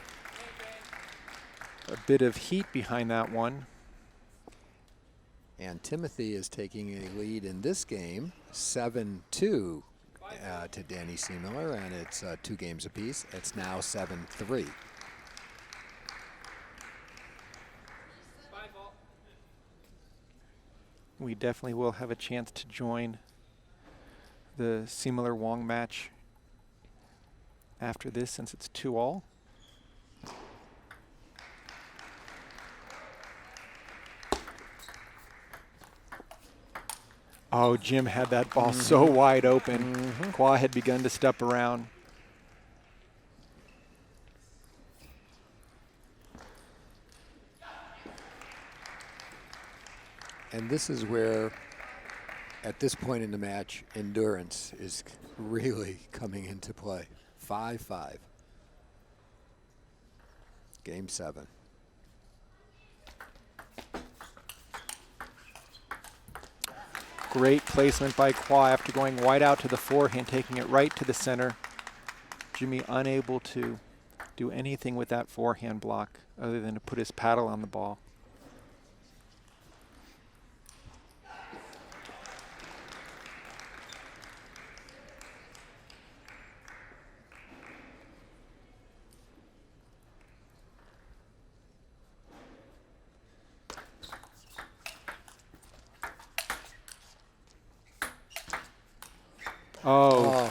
Speaker 1: a bit of heat behind that one.
Speaker 2: And Timothy is taking a lead in this game, 7-2 to Danny Seemiller, and it's 2 games apiece. It's now 7-3.
Speaker 1: We definitely will have a chance to join the Seemiller-Wong match after this, since it's 2-all. Oh, Jim had that ball so wide open. Khoa had begun to step around.
Speaker 2: And this is where at this point in the match, endurance is really coming into play. 5-5. Game 7.
Speaker 1: Great placement by Khoa after going wide out to the forehand, taking it right to the center. Jimmy unable to do anything with that forehand block other than to put his paddle on the ball. Oh,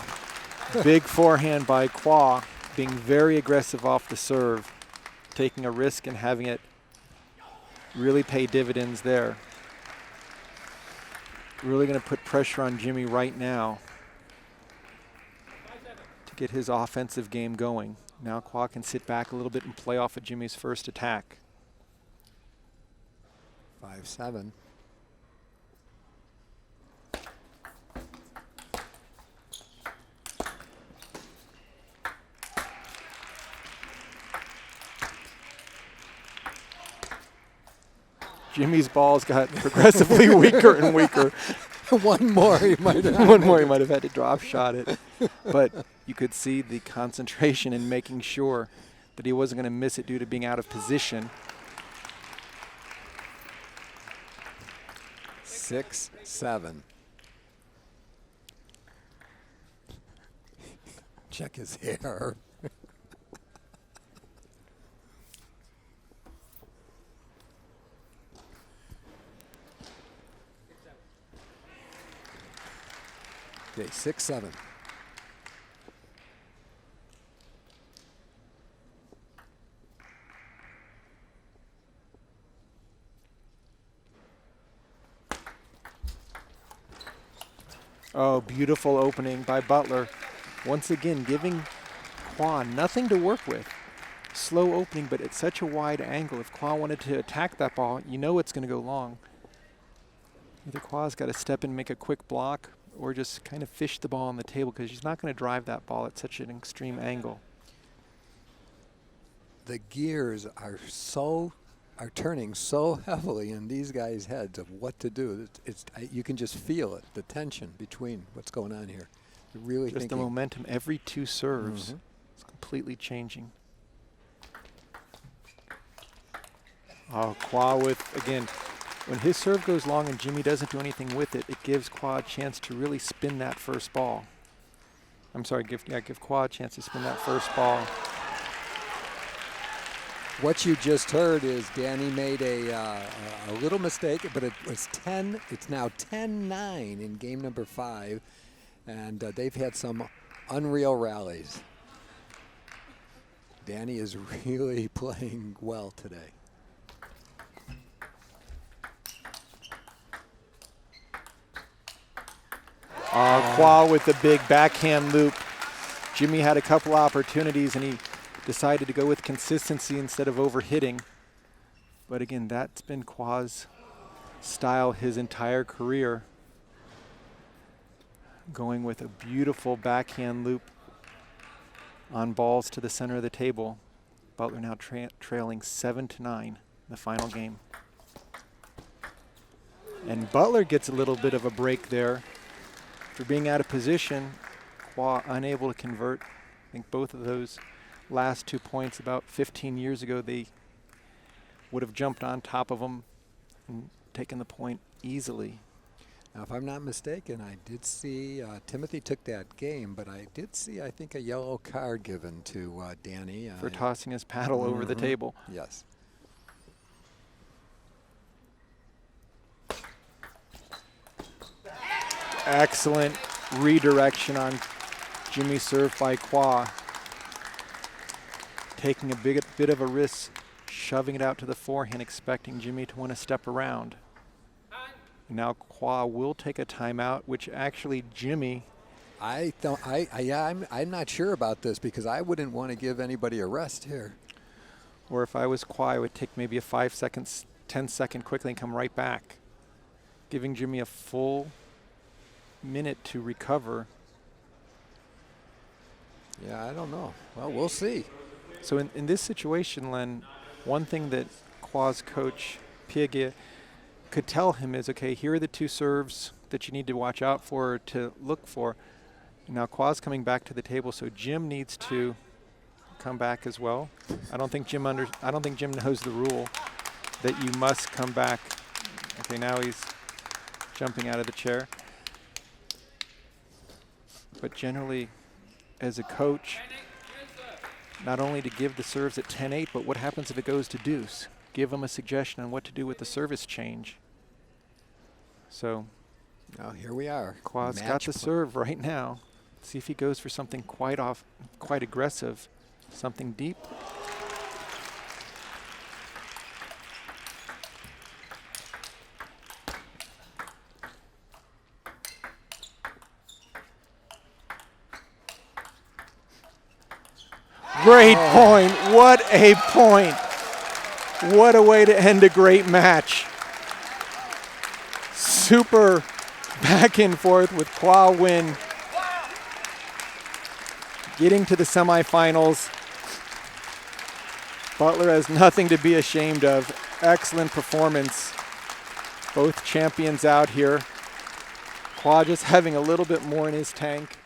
Speaker 1: big forehand by Khoa, being very aggressive off the serve, taking a risk and having it really pay dividends there. Really going to put pressure on Jimmy right now to get his offensive game going. Now Khoa can sit back a little bit and play off of Jimmy's first attack.
Speaker 2: 5-7.
Speaker 1: Jimmy's balls got progressively weaker and weaker.
Speaker 2: One more he might have.
Speaker 1: One more he might have had to drop shot it. But you could see the concentration in making sure that he wasn't going to miss it due to being out of position.
Speaker 2: 6-7. Check his hair. Okay, 6-7.
Speaker 1: Oh, beautiful opening by Butler. Once again, giving Khoa nothing to work with. Slow opening, but at such a wide angle. If Khoa wanted to attack that ball, you know it's going to go long. Either Khoa's got to step in and make a quick block, or just kind of fish the ball on the table because he's not going to drive that ball at such an extreme angle.
Speaker 2: The gears are turning so heavily in these guys' heads of what to do. You can just feel it, the tension between what's going on here. You're really
Speaker 1: just
Speaker 2: thinking.
Speaker 1: The momentum every two serves is completely changing. Oh, Khoa with, again, when his serve goes long and Jimmy doesn't do anything with it, it gives Khoa a chance to really spin that first ball. I'm sorry, give Khoa a chance to spin that first ball.
Speaker 2: What you just heard is Danny made a little mistake, but it was 10. It's now 10-9 in game number 5, and they've had some unreal rallies. Danny is really playing well today.
Speaker 1: Khoa with the big backhand loop. Jimmy had a couple opportunities and he decided to go with consistency instead of overhitting. But again, that's been Khoa's style his entire career. Going with a beautiful backhand loop on balls to the center of the table. Butler now trailing 7-9 in the final game. And Butler gets a little bit of a break there. For being out of position, Khoa unable to convert. I think both of those last 2 points about 15 years ago, they would have jumped on top of him and taken the point easily.
Speaker 2: Now, if I'm not mistaken, I did see Timothy took that game, but I did see, I think, a yellow card given to Danny.
Speaker 1: For tossing his paddle over the table.
Speaker 2: Yes.
Speaker 1: Excellent redirection on Jimmy's serve by Khoa. Taking a bit of a risk, shoving it out to the forehand, expecting Jimmy to want to step around. Now Khoa will take a timeout, which actually Jimmy.
Speaker 2: I'm not sure about this because I wouldn't want to give anybody a rest here.
Speaker 1: Or if I was Khoa, I would take maybe a 5 seconds, 10-second quickly and come right back, giving Jimmy a full minute to recover.
Speaker 2: Yeah, I don't know. Well, we'll see.
Speaker 1: So in this situation, Len, one thing that Khoa's coach, Piege, could tell him is, okay, here are the two serves that you need to watch out for, to look for. Now Khoa's coming back to the table, so Jim needs to come back as well. I don't think Jim knows the rule that you must come back. Okay, now he's jumping out of the chair. But generally, as a coach, not only to give the serves at 10-8, but what happens if it goes to deuce? Give them a suggestion on what to do with the service change. So
Speaker 2: now here we are.
Speaker 1: Khoa's got the serve right now. See if he goes for something quite aggressive, something deep. Great point. What a point. What a way to end a great match. Super back and forth with Khoa Nguyen getting to the semifinals. Butler has nothing to be ashamed of. Excellent performance. Both champions out here. Khoa just having a little bit more in his tank.